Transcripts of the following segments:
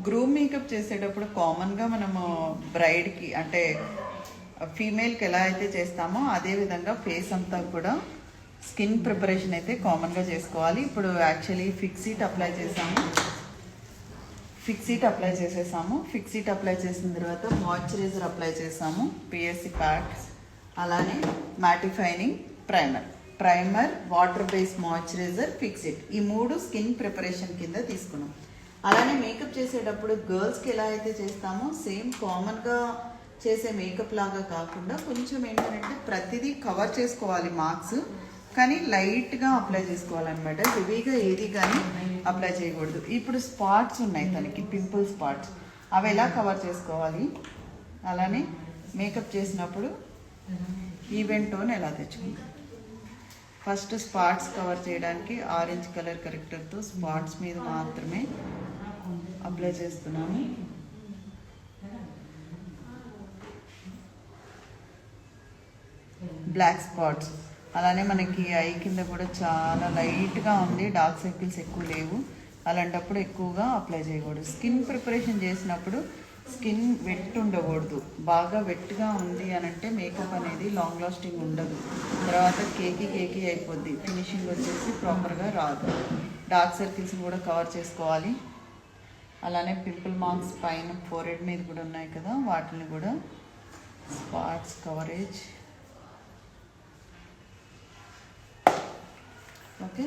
Groom makeup చేసేటప్పుడు కామన్గా మనము బ్రైడ్కి అంటే ఫీమేల్కి ఎలా అయితే చేస్తామో అదే విధంగా ఫేస్ అంతా కూడా స్కిన్ ప్రిపరేషన్ అయితే కామన్గా చేసుకోవాలి. ఇప్పుడు యాక్చువల్లీ ఫిక్సీట్ అప్లై చేసాము. ఫిక్సీట్ అప్లై చేసిన తర్వాత మాయిశ్చరైజర్ అప్లై చేసాము, పిఎస్సి ప్యాక్స్, అలానే మ్యాటిఫైనింగ్ ప్రైమర్, వాటర్ బేస్ మాయిశ్చరైజర్, ఫిక్సీట్, ఈ 3 స్కిన్ ప్రిపరేషన్ కింద తీసుకున్నాం. అలానే మేకప్ చేసేటప్పుడు గర్ల్స్కి ఎలా అయితే చేస్తామో సేమ్ కామన్గా చేసే మేకప్ లాగా కాకుండా కొంచెం ఏంటంటే ప్రతిదీ కవర్ చేసుకోవాలి మార్క్స్, కానీ లైట్గా అప్లై చేసుకోవాలన్నమాట. హెవీగా ఏది కానీ అప్లై చేయకూడదు. ఇప్పుడు స్పాట్స్ ఉన్నాయి తనకి, పింపుల్ స్పాట్స్, అవి ఎలా కవర్ చేసుకోవాలి, అలానే మేకప్ చేసినప్పుడు ఈవెన్ టోన్ ఎలా తెచ్చుకుంటాం. ఫస్ట్ స్పాట్స్ కవర్ చేయడానికి ఆరెంజ్ కలర్ కరెక్టర్తో స్పాట్స్ మీద మాత్రమే అప్లై చేస్తున్నాను. బ్లాక్ స్పాట్స్, అలానే మనకి ఐ కింద కూడా చాలా లైట్గా ఉంది, డార్క్ సర్కిల్స్ ఎక్కువ లేవు, అలాంటప్పుడు ఎక్కువగా అప్లై చేయకూడదు. స్కిన్ ప్రిపరేషన్ చేసినప్పుడు స్కిన్ వెట్ ఉండకూడదు. బాగా వెట్గా ఉంది అని అంటే మేకప్ అనేది లాంగ్ లాస్టింగ్ ఉండదు, తర్వాత కేకీ అయిపోద్ది, ఫినిషింగ్ వచ్చేసి ప్రాపర్గా రాదు. డార్క్ సర్కిల్స్ కూడా కవర్ చేసుకోవాలి. అలానే పింపుల్ మార్క్స్ పైన ఫోరెడ్ మీద కూడా ఉన్నాయి కదా, వాటిని కూడా స్పాట్స్ కవరేజ్. ఓకే,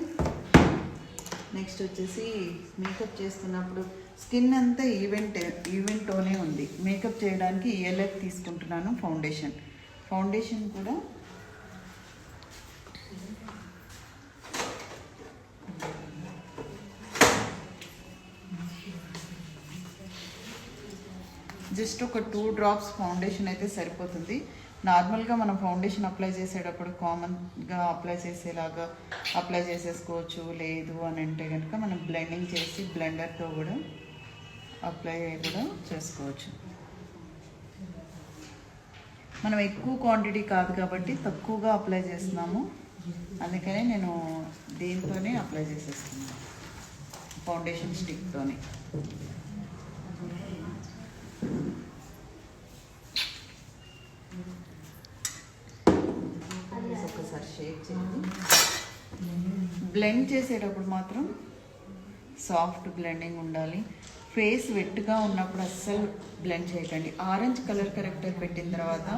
నెక్స్ట్ వచ్చేసి మేకప్ చేస్తున్నప్పుడు స్కిన్ అంతా ఈవెన్ టోనే ఉంది. మేకప్ చేయడానికి ELF తీసుకుంటున్నాను. ఫౌండేషన్ కూడా జస్ట్ ఒక 2 డ్రాప్స్ ఫౌండేషన్ అయితే సరిపోతుంది. నార్మల్గా మనం ఫౌండేషన్ అప్లై చేసేటప్పుడు కామన్గా అప్లై చేసేలాగా అప్లై చేసేసుకోవచ్చు. లేదు అని అంటే కనుక మనం బ్లెండింగ్ చేసి బ్లెండర్తో కూడా అప్లై కూడా చేసుకోవచ్చు. మనం ఎక్కువ క్వాంటిటీ కాదు కాబట్టి తక్కువగా అప్లై చేస్తున్నాము, అందుకనే నేను దీంతోనే అప్లై చేసేస్తున్నాను, ఫౌండేషన్ స్టిక్తోనే. ఒకసారి షేక్ చేయండి. బ్లెండ్ చేసేటప్పుడు మాత్రం సాఫ్ట్ బ్లెండింగ్ ఉండాలి. ఫేస్ వెట్గా ఉన్నప్పుడు అస్సలు బ్లెండ్ చేయకండి. ఆరెంజ్ కలర్ కరెక్టర్ పెట్టిన తర్వాత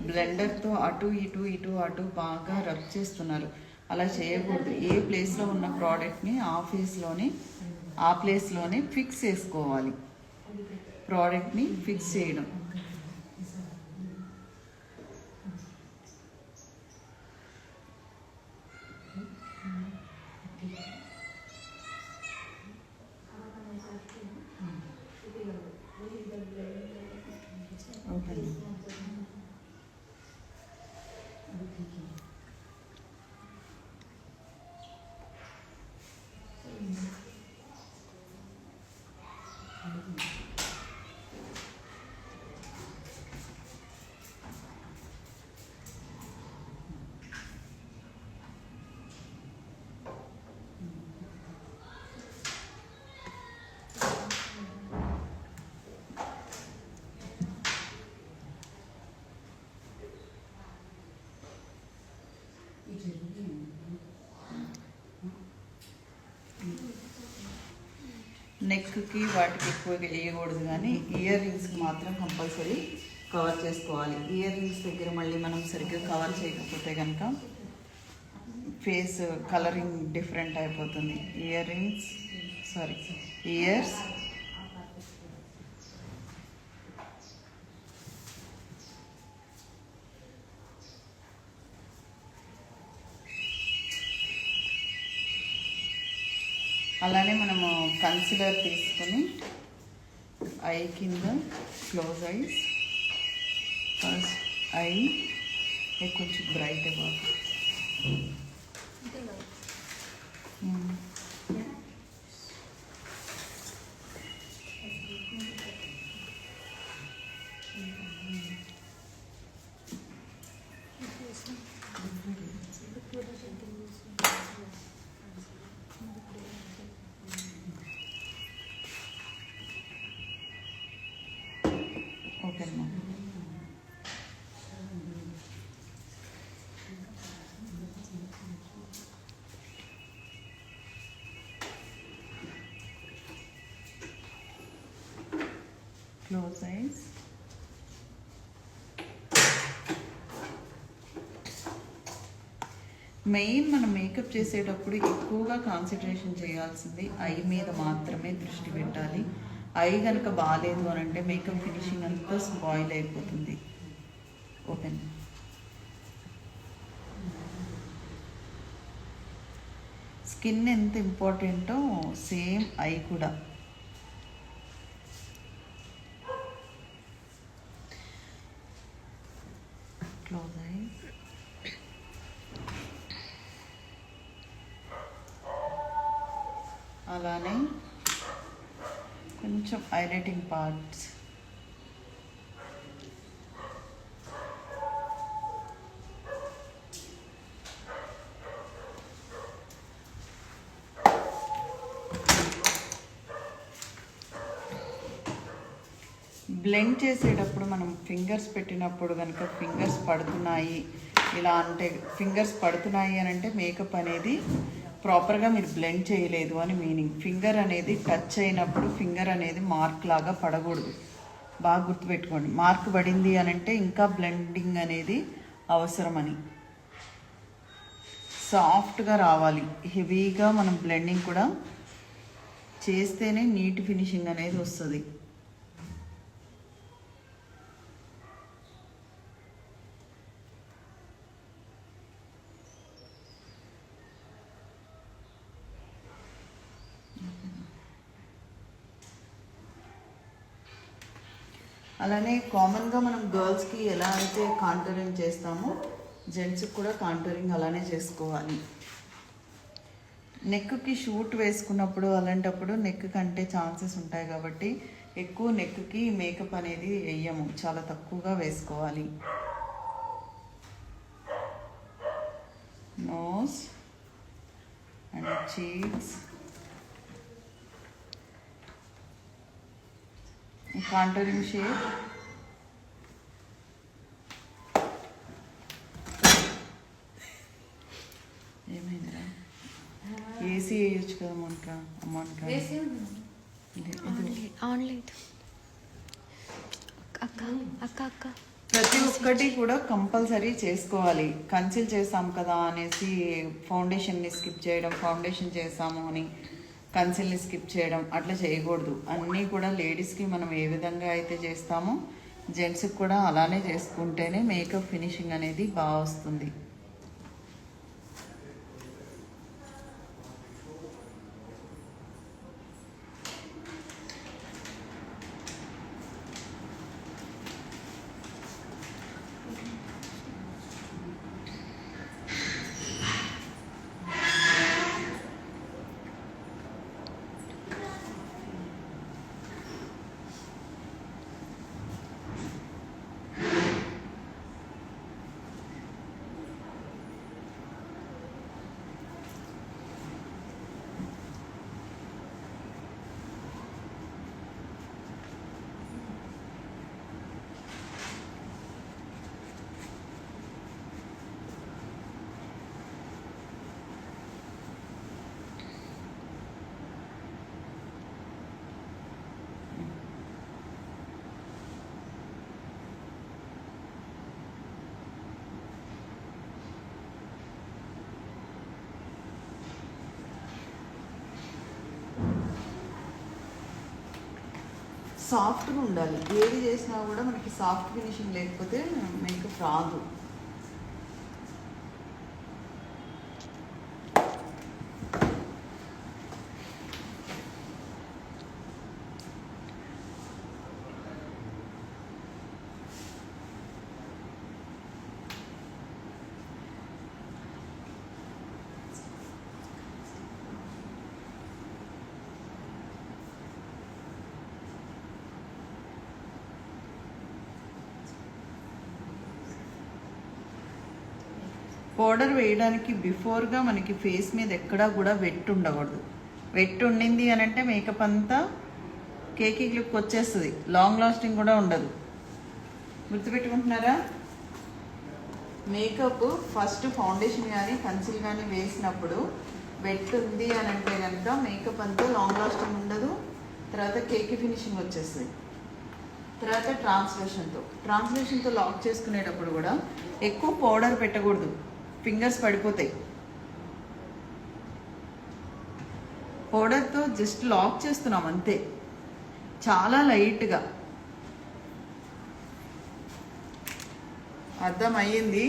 బ్లెండర్తో అటు ఇటు బాగా రబ్ చేస్తున్నారు, అలా చేయకూడదు. ఏ ప్లేస్లో ఉన్న ప్రోడక్ట్ని ఆ ప్లేస్లోనే ఫిక్స్ చేసుకోవాలి. ప్రోడక్ట్ని ఫిక్స్ చేయడం. నెక్కి వాటికి ఎక్కువగా వేయకూడదు, కానీ ఇయర్ రింగ్స్కి మాత్రం కంపల్సరీ కవర్ చేసుకోవాలి. ఇయర్ రింగ్స్ దగ్గర మళ్ళీ మనం సరిగ్గా కవర్ చేయకపోతే కనుక ఫేస్ కలరింగ్ డిఫరెంట్ అయిపోతుంది. ఇయర్స్ అలానే మనము కన్సిలర్ తీసుకొని ఐ కింద క్లోజ్ ఐస్, ఫస్ట్ ఐ కొంచెం బ్రైట్ అవ్వాలి. Close eyes. మెయిన్ మనం మేకప్ చేసేటప్పుడు ఎక్కువగా కాన్సన్ట్రేషన్ చేయాల్సింది ఐ మీద మాత్రమే దృష్టి పెట్టాలి. ఐ కనుక బాగాలేదు అని అంటే మేకప్ ఫినిషింగ్ అంతా స్పాయిల్ అయిపోతుంది. ఓపెన్. స్కిన్ ఎంత ఇంపార్టెంటో సేమ్ ఐ కూడా. Close I. అలానే కొంచెం హైలైటింగ్ పార్ట్స్. బ్లెండ్ చేసేటప్పుడు మనం ఫింగర్స్ పెట్టినప్పుడు కనుక ఫింగర్స్ పడుతున్నాయి ఇలా అంటే, ఫింగర్స్ పడుతున్నాయి అని అంటే మేకప్ అనేది ప్రాపర్గా మీరు బ్లెండ్ చేయలేదు అని మీనింగ్. ఫింగర్ అనేది టచ్ అయినప్పుడు ఫింగర్ అనేది మార్క్ లాగా పడకూడదు. బాగా గుర్తుపెట్టుకోండి. మార్క్ పడింది అని అంటే ఇంకా బ్లెండింగ్ అనేది అవసరమని. సాఫ్ట్గా రావాలి. హెవీగా మనం బ్లెండింగ్ కూడా చేస్తేనే నీట్ ఫినిషింగ్ అనేది వస్తుంది. అలానే కామన్గా మనం గర్ల్స్కి ఎలా అయితే కాంటూరింగ్ చేస్తామో జెంట్స్కి కూడా కాంటూరింగ్ అలానే చేసుకోవాలి. నెక్కి షూట్ వేసుకున్నప్పుడు అలాంటప్పుడు నెక్ కంటే ఛాన్సెస్ ఉంటాయి కాబట్టి ఎక్కువ నెక్కి మేకప్ అనేది వేయము, చాలా తక్కువగా వేసుకోవాలి. Nose and cheeks. Contouring shape. ఏమైందిరా? ఏసీ వేయచ్చు కదా మోనికా. మోనికా ప్రతి ఒక్కటి కూడా కంపల్సరీ చేసుకోవాలి. కన్సిల్ చేసాం కదా అనేసి ఫౌండేషన్ని స్కిప్ చేయడం, ఫౌండేషన్ చేసాము అని కన్సిల్ని స్కిప్ చేయడం అట్లా చేయకూడదు. అన్నీ కూడా లేడీస్కి మనం ఏ విధంగా అయితే చేస్తామో జెంట్స్కి కూడా అలానే చేసుకుంటేనే మేకప్ ఫినిషింగ్ అనేది బాగా వస్తుంది. సాఫ్ట్గా ఉండాలి. ఏది చేసినా కూడా మనకి సాఫ్ట్ ఫినిషింగ్ లేకపోతే మేకప్ రాదు. పౌడర్ వేయడానికి బిఫోర్గా మనకి ఫేస్ మీద ఎక్కడా కూడా వెట్ ఉండకూడదు. వెట్ ఉండింది అని అంటే మేకప్ అంతా కేకీ లుక్ వచ్చేస్తుంది, లాంగ్ లాస్టింగ్ కూడా ఉండదు. గుర్తుపెట్టుకుంటున్నారా? మేకప్ ఫస్ట్ ఫౌండేషన్ కానీ కన్సిల్ కానీ వేసినప్పుడు వెట్ ఉంది అని అంటే కనుక మేకప్ అంతా లాంగ్ లాస్టింగ్ ఉండదు, తర్వాత కేకీ ఫినిషింగ్ వచ్చేస్తుంది. తర్వాత ట్రాన్స్లేషన్తో లాక్ చేసుకునేటప్పుడు కూడా ఎక్కువ పౌడర్ పెట్టకూడదు, ఫింగర్స్ పడిపోతాయి. పౌడర్తో జస్ట్ లాక్ చేస్తున్నాం అంతే, చాలా లైట్గా. అర్థమయ్యింది.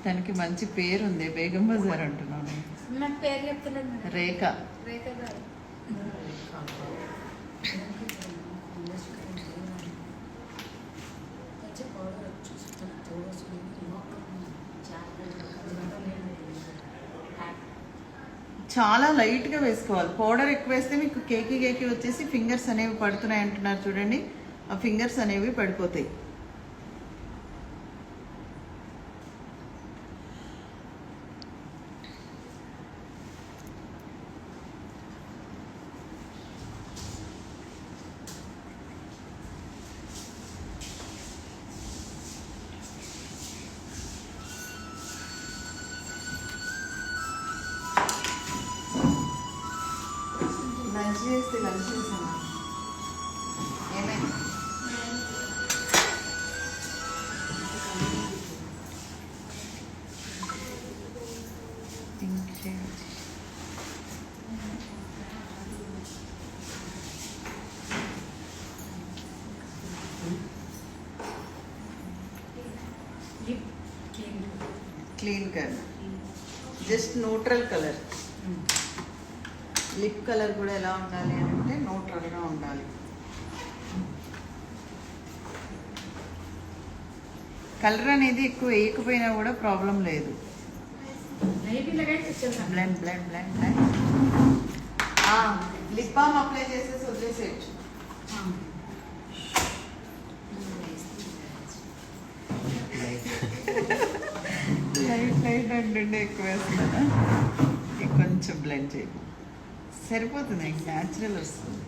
తనకి మంచి పేరు ఉంది, బేగం బజార్ అంటున్నాను. నాకు పేరు చెప్తున్నాను. రేఖ. రేఖ గారు. చాలా లైట్గా వేసుకోవాలి. పౌడర్ ఎక్కువ వేస్తే మీకు కేకి వచ్చేసి ఫింగర్స్ అనేవి పడుతున్నాయి అంటున్నారు చూడండి, ఆ ఫింగర్స్ అనేవి పడిపోతాయి. లంచ్ చేసాను. ఏమైంది? Clean colour, just neutral colour. Lip colour కూడా ఎలా ఉండాలి అని అంటే న్యూట్రల్గా ఉండాలి. కలర్ అనేది ఎక్కువ వేయకపోయినా కూడా ప్రాబ్లం లేదు. Blend blend blend blend. Lip balm apply చేసేసి వదిలేసేయచ్చు. లైట్ అంటుండే ఎక్కువ వేస్తున్నా. కొంచెం బ్లెండ్ చేయి, సరిపోతుంది. న్యాచురల్ వస్తుంది.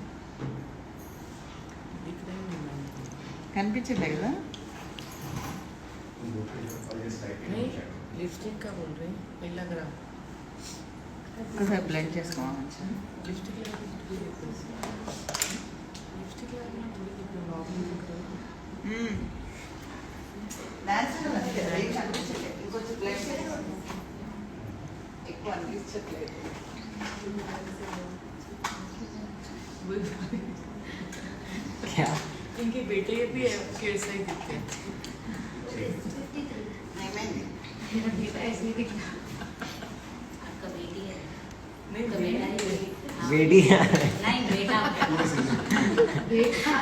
కనిపించలే కదా? लिपस्टिक का बोल रही है, लग रहा ఒకసారి బ్లెండ్ చేసుకోవాలి మంచిగా. लिपस्टिक लगा लिपस्टिक लगा थोड़ी प्रॉब्लम लग रहा है. న్యాచురల్ అంతే కదా, ఏం కనిపించలేదు. ఇంకొంచెం బ్లెండ్ చేసుకోవాలి, ఎక్కువ అనిపించట్లేదు. क्या इनके बेटे भी कैसे ही दिखते हैं. ఏమైంది? मेरा बेटा ऐसे ही दिखता है. आपका बेटी है. नहीं तो बेटा बेटी है. हाँ. बेटी है. नहीं बेटा. बेटा.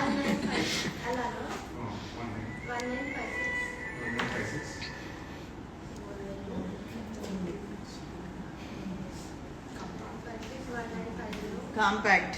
కాంపాక్ట్.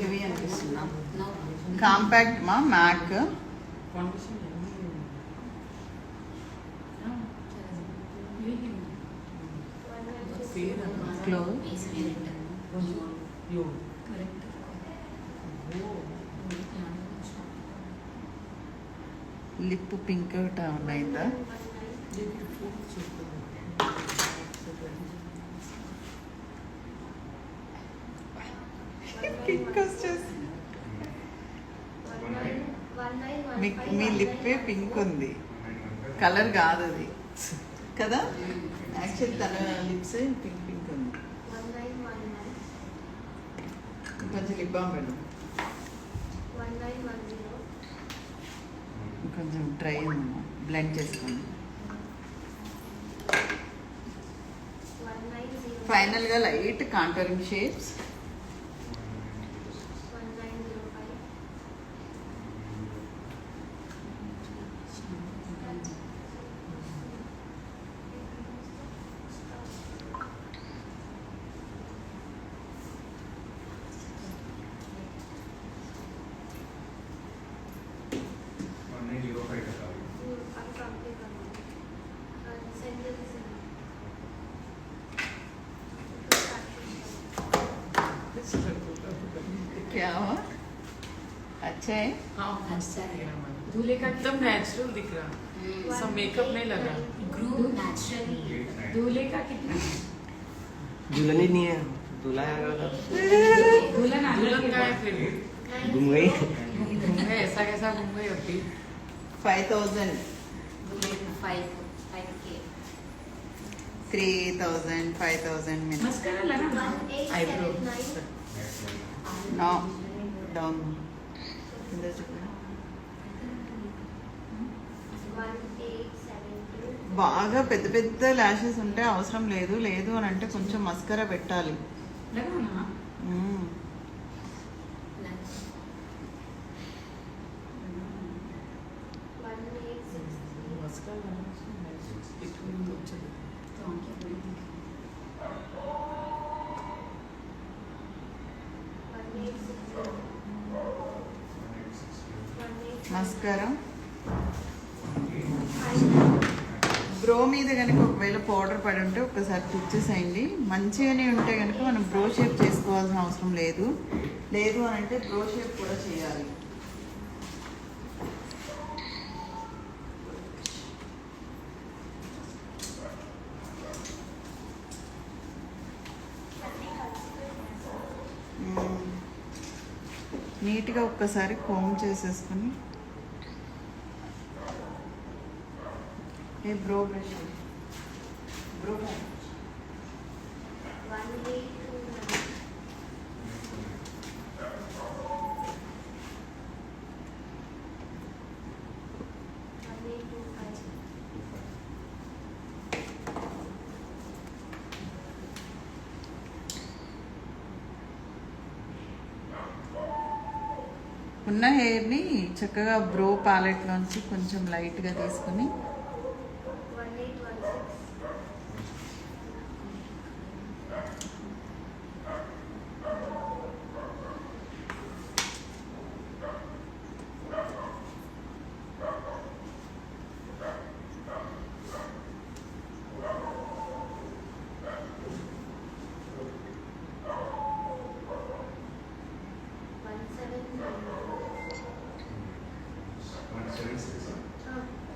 హెవీ అనిపిస్తుందా? కాంపాక్ట్ మా మ్యాక్. Foundation close. यो లిప్ పింక్ ఒకటి ఉన్నాయిందా? పింక్ వచ్చేసి మీ లిప్పే పింక్ ఉంది, కలర్ కాదు అది కదా. యాక్చువల్ తన లిప్స్ పింక్ పింక్ ఉంది. కొంచెం లిప్ బామ్ పెట్టు, కొంచెం డ్రై ఉంది, బ్లెండ్ చేసుకోండి. ఫైనల్గా లైట్ కాంటోరింగ్ షేప్స్. क्या हुआ अच्छा है हाँ मस्त लग रहा है दूल्हे का एकदम नेचुरल दिख रहा सब मेकअप नहीं लगा ग्रू नेचुरली दूल्हे का कितना दुल्हन ही नहीं है दूल्हा आएगा तो दुल्हन आ दुल्हन का है फिर घूम गई घूम गए ऐसा कैसा घूम गए अभी 5000 5K 3000 5000 minutes मस्करा लगा आईब्रो no down किधर चुका బాగా పెద్ద పెద్ద ల్యాషెస్ ఉంటే అవసరం లేదు లేదు అని అంటే కొంచెం మస్కరా పెట్టాలి लगा ना మ్మ్. मस्का लगा इतना तो अच्छा दिख तो आंखें बड़ी दिख మస్కరా బ్రో మీద కనుక ఒకవేళ పౌడర్ పడి ఉంటే ఒకసారి తుచ్చేసేయండి మంచిగానే ఉంటే కనుక మనం బ్రో షేప్ చేసుకోవాల్సిన అవసరం లేదు లేదు అని అంటే బ్రో షేప్ కూడా చేయాలి నీట్గా ఒక్కసారి కోమ్ చేసేసుకొని ఏ బ్రో బ్రష్ బ్రో ఉన్న హెయిర్ని చక్కగా బ్రో ప్యాలెట్లోంచి కొంచెం లైట్గా తీసుకుని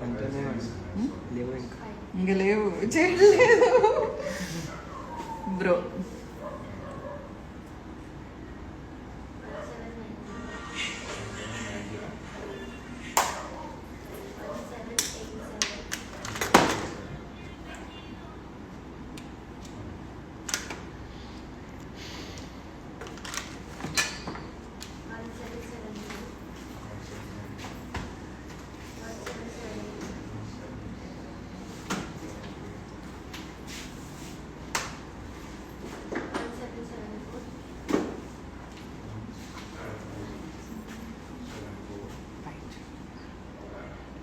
అంటేనే లేవు ఇంకా ఇంక లేవు చేయలేదు బ్రో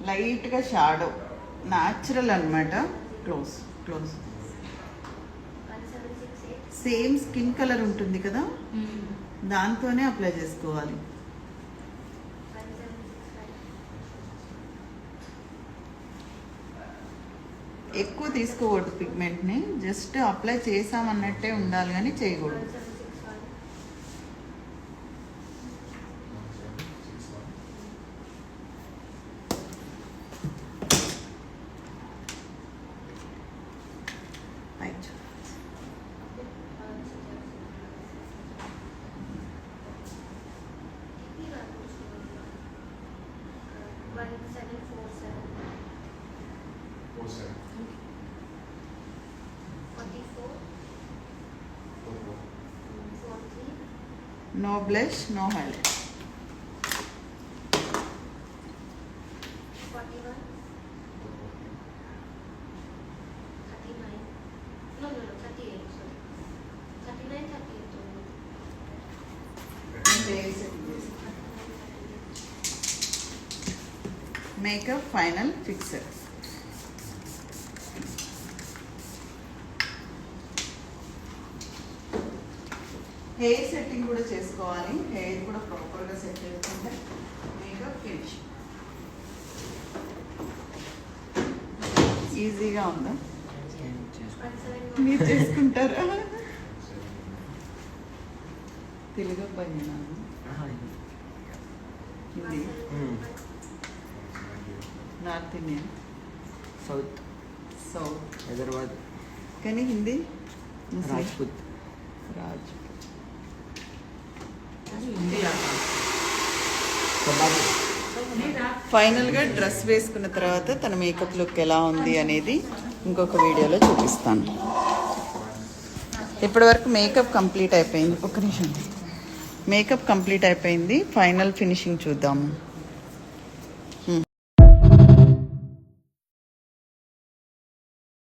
లైట్గా షాడో న్యాచురల్ అన్నమాట close close same skin colour ఉంటుంది కదా దాంతోనే అప్లై చేసుకోవాలి ఎక్కువ తీసుకోకూడదు పిగ్మెంట్ని జస్ట్ అప్లై చేసామన్నట్టే ఉండాలి కానీ చేయకూడదు right no blush no highlight makeup final fixer hair setting కూడా చేసుకోవాలి హెయిర్ కూడా ప్రాపర్గా సెట్ చేసుకుంటే మేకప్ ఫినిష్ ఈజీగా ఉందా మీరు చేసుకుంటారా తెలుగు పని Hindi north Indian south south Hyderabad కానీ హిందీ ముస్లిం రాజ్పుత్ రాజ్ ఇండియా కబాబ్ ఫైనల్గా డ్రెస్ వేసుకున్న తర్వాత తన మేకప్ లుక్ ఎలా ఉంది అనేది ఇంకొక వీడియోలో చూపిస్తాను. ఇప్పటివరకు మేకప్ కంప్లీట్ అయిపోయింది. ఒక్క నిమిషం, మేకప్ కంప్లీట్ అయిపోయింది. ఫైనల్ ఫినిషింగ్ చూద్దాము.